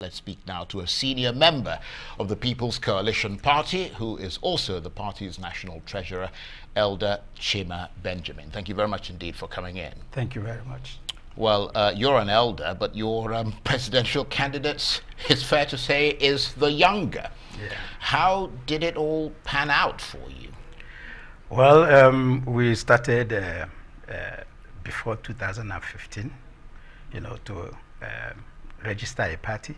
Let's speak now to a senior member of the People's Coalition Party, who is also the party's national treasurer, Elder CHIMA Benjamin. Thank you very much indeed for coming in. Thank you very much. Well, you're an elder, but your presidential candidate, it's fair to say, is the younger. Yeah. How did it all pan out for you? Well, we started before 2015, to register a party.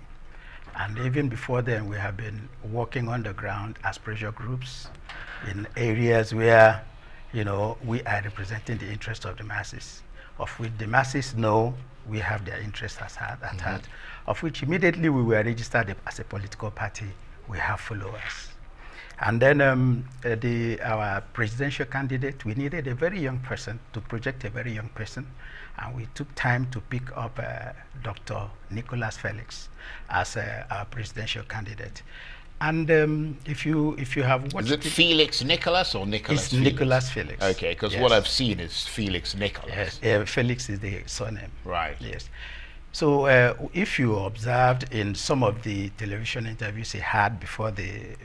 And even before then, we have been working on the ground as pressure groups in areas where, we are representing the interest of the masses, of which the masses know we have their interests at heart, of which immediately we were registered as a political party. We have followers. And then our presidential candidate, we needed a very young person to project a very young person. And we took time to pick up Dr. Nicholas Felix as our presidential candidate. And if you have watched it Felix Nicholas or Nicholas It's Felix? Nicholas Felix. Okay, because what I've seen is Felix Nicholas. Yes, Felix is the surname. Right. Yes. So if you observed in some of the television interviews he had before the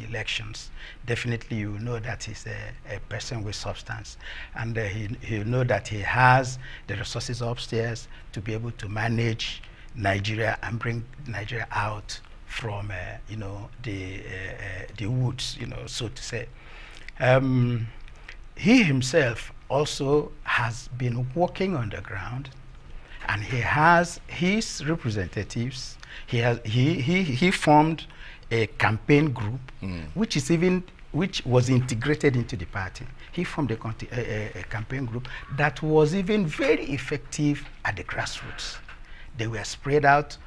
elections, definitely you know that he's a person with substance, and you know that he has the resources upstairs to be able to manage Nigeria and bring Nigeria out from the woods, so to say. He himself also has been working on the ground, and he has his representatives. He formed a campaign group, which was integrated into the party. He formed a campaign group that was even very effective at the grassroots. They were spread out,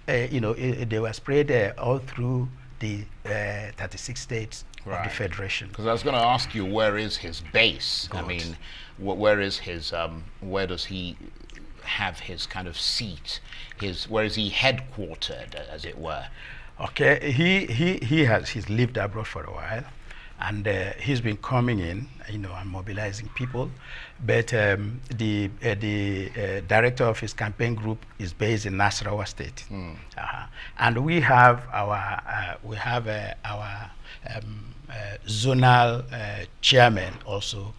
they were spread all through the 36 states of the Federation. Because I was going to ask you, where is his base? Good. I mean, where is his, where does he have his kind of seat? Where is he headquartered, as it were? Okay, he's lived abroad for a while, and he's been coming in, and mobilizing people. But the director of his campaign group is based in Nasarawa State, and we have our zonal chairman also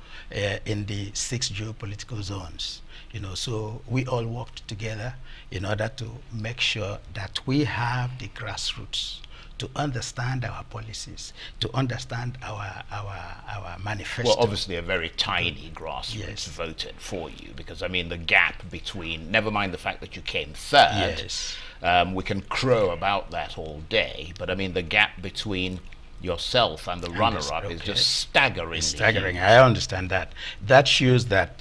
in the 6 geopolitical zones. So we all worked together in order to make sure that we have the grassroots to understand our policies, to understand our manifesto. Well, obviously a very tiny grassroots voted for you, because I mean the gap between, never mind the fact that you came third, we can crow about that all day, but I mean the gap between yourself and the runner-up is just staggering. It's staggering. I understand that. That shows that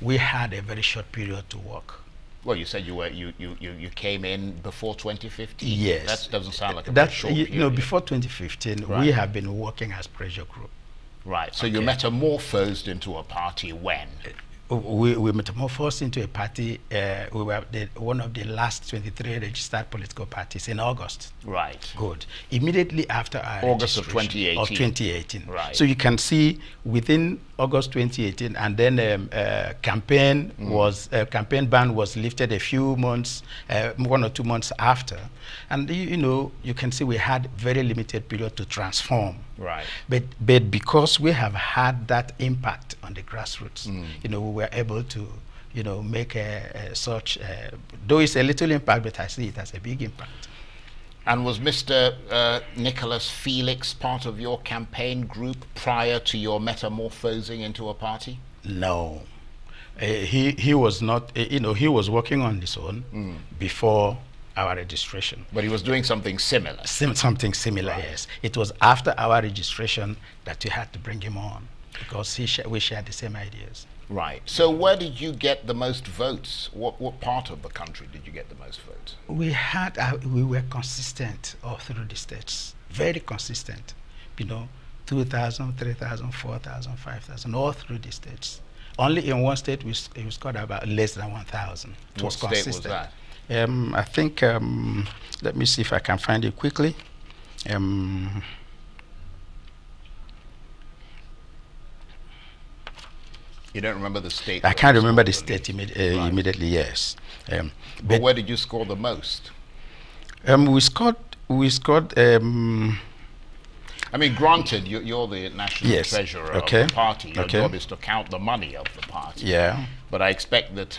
we had a very short period to work. Well, you said you came in before 2015. Yes, that doesn't sound like a very short period. Before 2015, we have been working as pressure group. Right. So you metamorphosed into a party when? We metamorphosed into a party. We were one of the last 23 registered political parties in August. Right. Good. Immediately after our August of 2018. Of 2018. Right. So you can see within August 2018, and then campaign ban was lifted a few months, 1 or 2 months after, and you can see we had very limited period to transform. Right. But because we have had that impact on the grassroots, we were able to, make such, though it's a little impact, but I see it as a big impact. And was Mr. Nicholas Felix part of your campaign group prior to your metamorphosing into a party? No. He was not, he was working on his own before our registration. But he was doing something similar? Something similar, yes. It was after our registration that we had to bring him on, because we shared the same ideas. Right. So where did you get the most votes? What part of the country did you get the most votes? We were consistent all through the states, very consistent. 2,000, 3,000, 4,000, 5,000, all through the states. Only in one state we scored about less than 1,000. What state was that? I think, let me see if I can find it quickly. You don't remember the state? I can't remember the state immediately, yes. But where did you score the most? We scored. We scored. I mean, granted, you're the national treasurer of the party. Your job is to count the money of the party. Yeah. But I expect that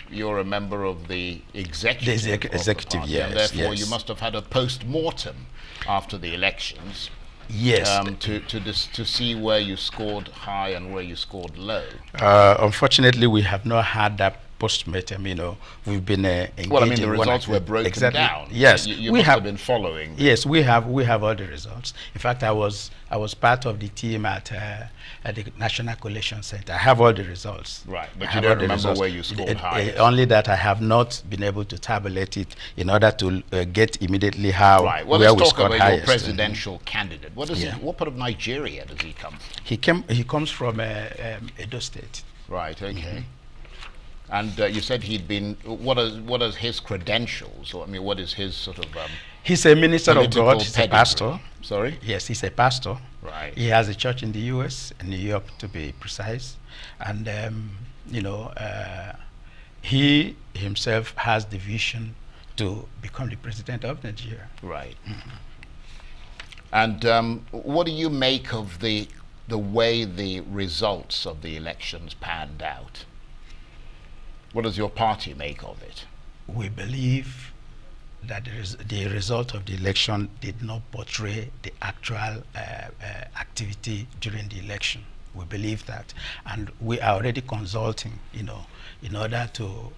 you're a member of the executive. The party, yes. And therefore, you must have had a post-mortem after the elections. Yes. To see where you scored high and where you scored low. Unfortunately, we have not had that post-mortem. We've been engaged. Well, I mean, the results were broken down. Yes, you must have been following. Yes, we have all the results. In fact, I was part of the team at the National Collation Center. I have all the results. Right, but you don't remember where you scored high. Only that I have not been able to tabulate it in order to get immediately how. Right. Well, let's talk about your presidential candidate. What part of Nigeria does he come from? He comes from Edo State. Right. Okay. And you said he'd been. What are his credentials? Or I mean, what is his sort of? He's a minister of God. He's a pastor. Sorry. Yes, he's a pastor. Right. He has a church in the U.S., in New York, to be precise, and he himself has the vision to become the president of Nigeria. Right. And what do you make of the way the results of the elections panned out? What does your party make of it? We believe that the result of the election did not portray the actual activity during the election. We believe that, and we are already consulting, in order to,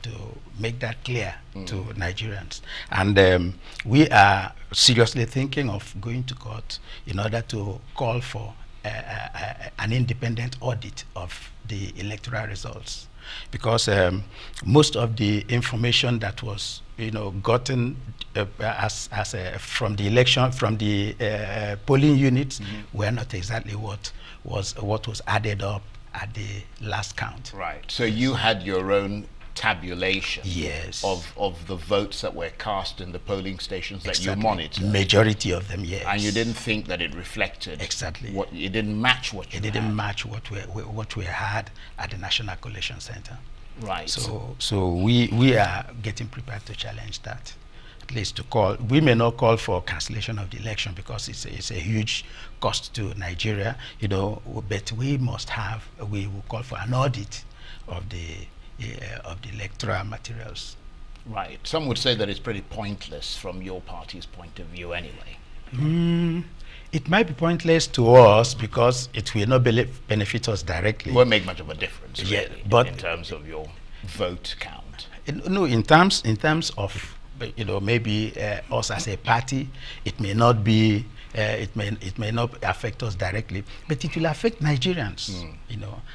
to make that clear to Nigerians. And we are seriously thinking of going to court in order to call for an independent audit of the electoral results. Because most of the information that was, gotten from the election, from the polling units, were not exactly what was added up at the last count. Right. So you had your own tabulation, yes, of the votes that were cast in the polling stations that you monitored. Majority of them, yes. And you didn't think that it reflected exactly what it didn't match what you it didn't match what we had at the National Collation Center. Right. So we are getting prepared to challenge that. At least to call. We may not call for cancellation of the election because it's a huge cost to Nigeria, but we will call for an audit of the electoral materials. Right. Some would say that it's pretty pointless from your party's point of view anyway. It might be pointless to us because it will not benefit us directly. It won't make much of a difference, really, yeah, but in terms of your vote count. No, in terms of maybe us as a party, it may not be. It may not affect us directly, but it will affect Nigerians,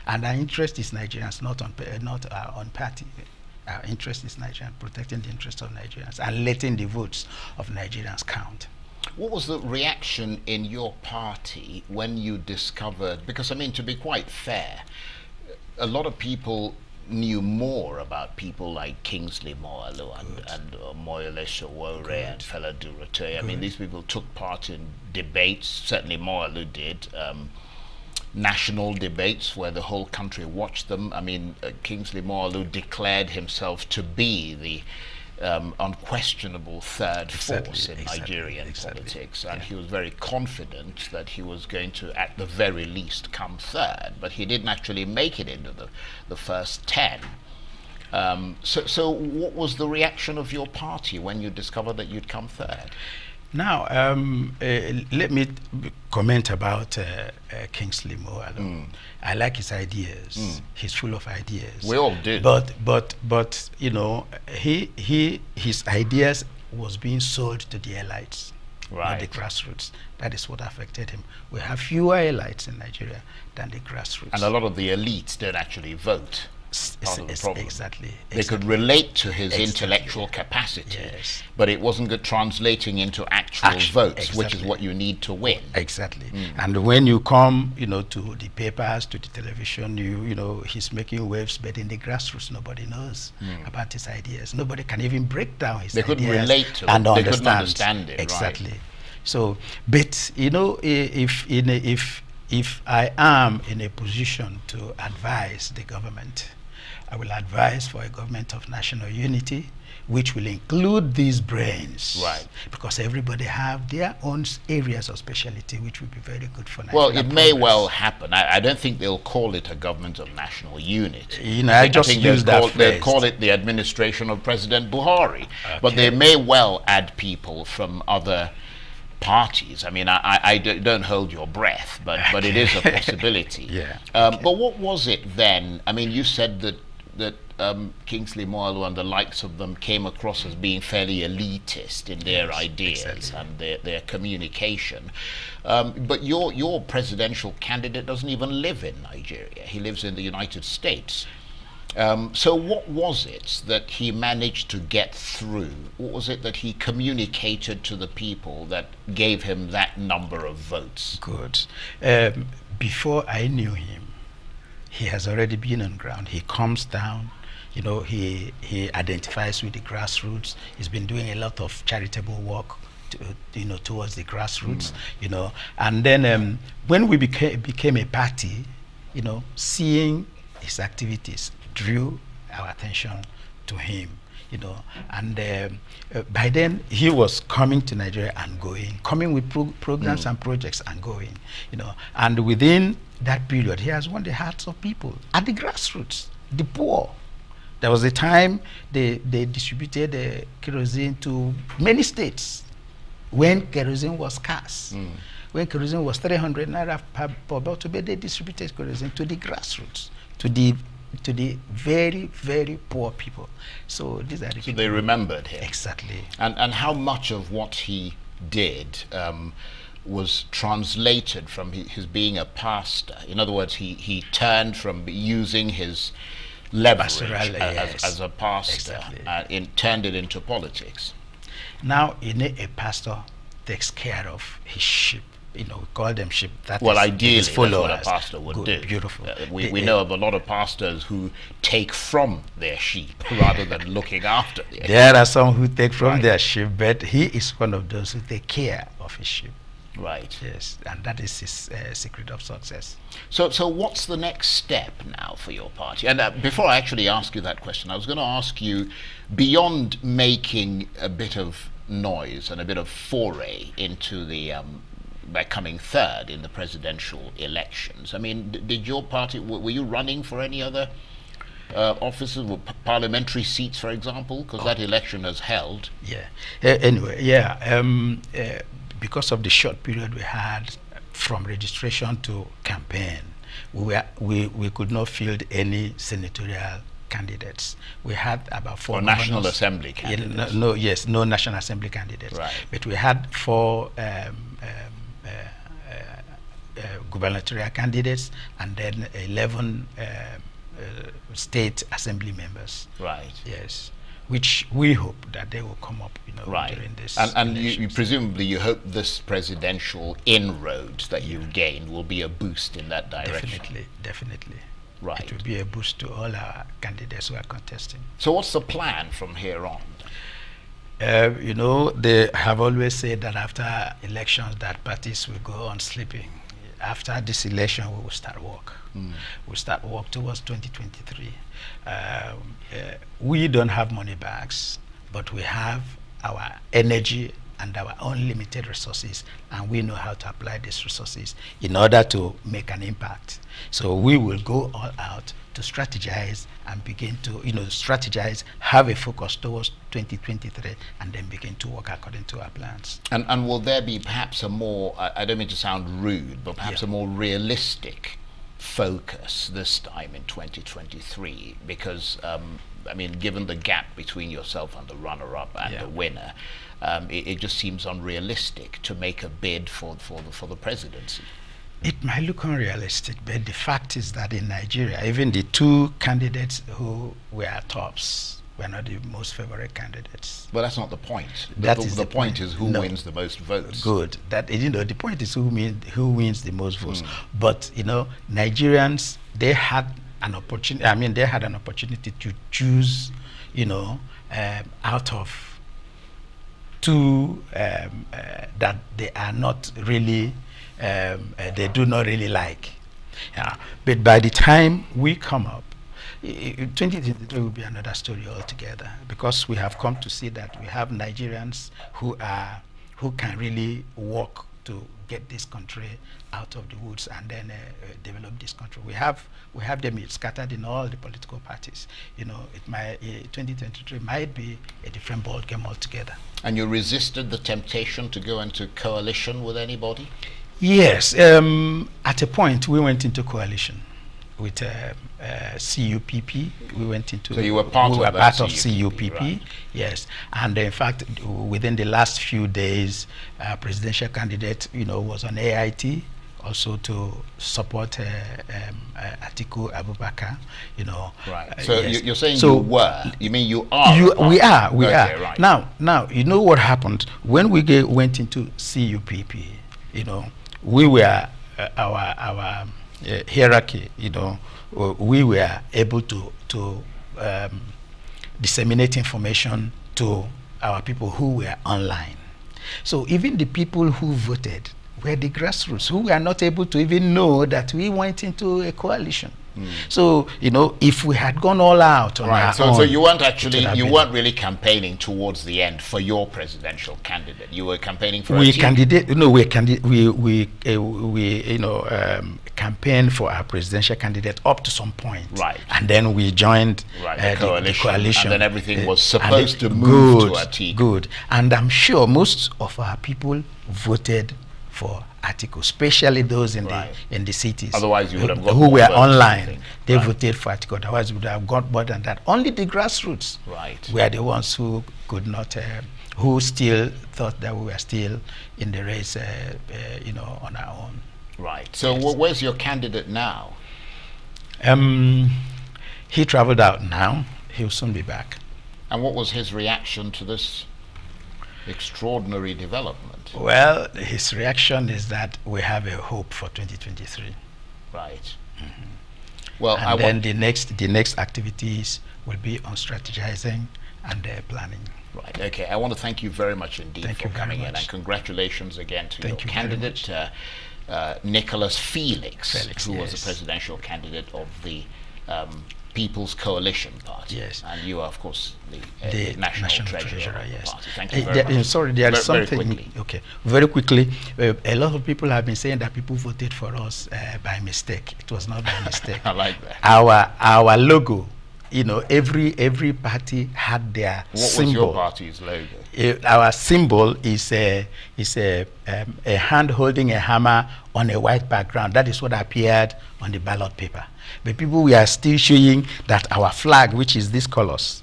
And our interest is Nigerians, not on party. Our interest is Nigerians, protecting the interests of Nigerians and letting the votes of Nigerians count. What was the reaction in your party when you discovered? Because I mean, to be quite fair, a lot of people knew more about people like Kingsley Moghalu and Moyole Sowore and Fela Durotue. I mean, these people took part in debates. Certainly Moghalu did. National debates where the whole country watched them. I mean, Kingsley Moghalu declared himself to be the unquestionable third force in Nigerian politics, and he was very confident that he was going to, at the very least, come third, but he didn't actually make it into the first 10. So what was the reaction of your party when you discovered that you'd come third? Now, let me comment about Kingsley Moghalu. I like his ideas. He's full of ideas. We all do. But his ideas was being sold to the elites, not the grassroots. That is what affected him. We have fewer elites in Nigeria than the grassroots. And a lot of the elites don't actually vote. Part of the problem. Exactly. They could relate to his intellectual capacity, but it wasn't good translating into actual votes, which is what you need to win. Exactly. And when you come, to the papers, to the television, he's making waves, but in the grassroots, nobody knows about his ideas. Nobody can even break down his ideas. They couldn't relate to and it. They couldn't understand it. Exactly. Right. So, but if I am in a position to advise the government, I will advise for a government of national unity, which will include these brains. Right. Because everybody have their own areas of specialty, which will be very good for Nigeria. Well, it may well happen. I don't think they'll call it a government of national unity. You know, I just use that phrase. They'll call it the administration of President Buhari. Okay. But they may well add people from other parties. I mean, I don't hold your breath, but it is a possibility. Yeah. But what was it then? I mean, you said that Kingsley Moghalu and the likes of them came across as being fairly elitist in their ideas and their communication. But your presidential candidate doesn't even live in Nigeria. He lives in the United States. So what was it that he managed to get through? What was it that he communicated to the people that gave him that number of votes? Good. Before I knew him, he has already been on ground. He comes down, you know, he identifies with the grassroots. He's been doing a lot of charitable work, you know, towards the grassroots, you know. And then when we became a party, you know, seeing his activities drew our attention to him, you know. And by then he was coming to Nigeria and going, coming with programs and projects and going, you know. And within that period, he has won the hearts of people at the grassroots, the poor. There was a time they distributed kerosene to many states when kerosene was scarce. When kerosene was 300 naira per bottle, they distributed kerosene to the grassroots, to the very, very poor people. So these are the people. They remembered him. Exactly. And how much of what he did was translated from his being a pastor? In other words, he turned from using his leverage as a pastor and turned it into politics. Now, a pastor takes care of his sheep. You know, we call them sheep. Well, ideally, that's what a pastor would do. Beautiful. We know of a lot of pastors who take from their sheep rather than looking after their sheep. There are some who take from their sheep, but he is one of those who take care of his sheep. Right. Yes, and that is his secret of success. So what's the next step now for your party? And before I actually ask you that question, I was going to ask you, beyond making a bit of noise and a bit of foray into the by coming third in the presidential elections, I mean, did your party, were you running for any other offices, parliamentary seats, for example? Because that election has held. Yeah. Anyway, yeah. Because of the short period we had from registration to campaign, we could not field any senatorial candidates. We had about 4 National Assembly candidates. No National Assembly candidates. Right. But we had 4 gubernatorial candidates and then 11 state assembly members. Right. Yes. Which we hope that they will come up, you know, during this. And you presumably you hope this presidential inroads that you've gained will be a boost in that direction. Definitely. Right. It will be a boost to all our candidates who are contesting. So what's the plan from here on? You know, they have always said that after elections that parties will go on sleeping. After this election, we will start work. We'll start work towards 2023. We don't have money bags, but we have our energy and our unlimited resources, and we know how to apply these resources in order to make an impact. So we will go all out to strategize and begin to, you know, strategize, have a focus towards 2023, and then begin to work according to our plans. And will there be perhaps a more, I don't mean to sound rude, but perhaps a more realistic focus this time in 2023? Because, I mean, given the gap between yourself and the runner-up and the winner, it just seems unrealistic to make a bid for the presidency. It might look unrealistic, but the fact is that in Nigeria, even the 2 candidates who were tops were not the most favorite candidates. Well, that's not the point. The point is who wins the most votes. Good. That, you know, the point is who wins the most votes. But, you know, Nigerians, they had an opportunity. I mean, they had an opportunity to choose, you know, out of 2 that they are not really. They do not really like. But by the time we come up, 2023 will be another story altogether, because we have come to see that we have Nigerians who can really work to get this country out of the woods and then develop this country. We have them scattered in all the political parties. You know, 2023 might be a different ball game altogether. And you resisted the temptation to go into coalition with anybody? Yes, at a point we went into coalition with CUPP. We went into. So you were part of CUPP, right? Yes, and in fact, within the last few days, presidential candidate, was on AIT, also to support Atiku Abubakar. Right. So yes. You're saying you were? You mean you are? We are. We are. Right. Now, you know what happened when we went into CUPP? We were our hierarchy. We were able to disseminate information to our people who were online. So even the people who voted were the grassroots, who were not able to even know that we went into a coalition. So, if we had gone all out on our own, so you weren't really campaigning towards the end for your presidential candidate. You were campaigning for campaigned for our presidential candidate up to some point. Right. And then we joined the coalition. And then everything was supposed to to move Atiku. Good. And I'm sure most of our people voted for Atiku, especially those in the cities. Otherwise, you would have got who were online. They voted for Atiku. Otherwise, we would have got more than that. Only the grassroots were the ones who could not, who still thought that we were still in the race, on our own. Right. So, where's your candidate now? He traveled out now. He'll soon be back. And what was his reaction to this extraordinary development? Well, his reaction is that we have a hope for 2023. Right. Well, and then the next activities will be on strategizing and planning. Right. Okay. I want to thank you very much indeed for coming in, and congratulations again to your candidate, Nicholas Felix, who was the presidential candidate of the People's Coalition Party. Yes. And you are, of course, the National Treasurer of the party. Thank you very much. Sorry, there is something. Very quickly. Okay. Very quickly, a lot of people have been saying that people voted for us by mistake. It was not by mistake. I like that. Our logo, every party had their symbol. What was your party's logo? Our symbol is a hand holding a hammer on a white background. That is what appeared on the ballot paper. But people, we are still showing that our flag, which is these colors,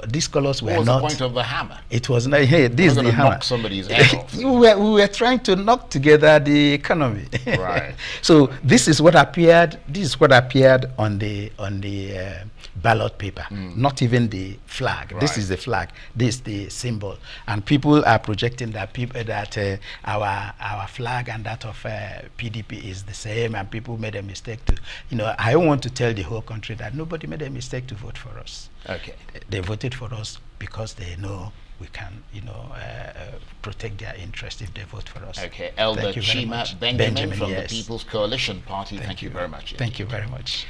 these colors were not. What was the point of the hammer? It was not. Hey, this is the hammer. Knock somebody's head off. we were trying to knock together the economy. Right. So this is what appeared. This is what appeared on the ballot paper. Not even the flag. Right. This is the flag. This is the symbol. And people are projecting that our flag and that of PDP is the same, and people made a mistake to. I want to tell the whole country that nobody made a mistake to vote for us. Okay. They voted for us because they know we can, protect their interest if they vote for us. Okay. Elder CHIMA Benjamin from the People's Coalition Party. Thank you very much. Thank you very much.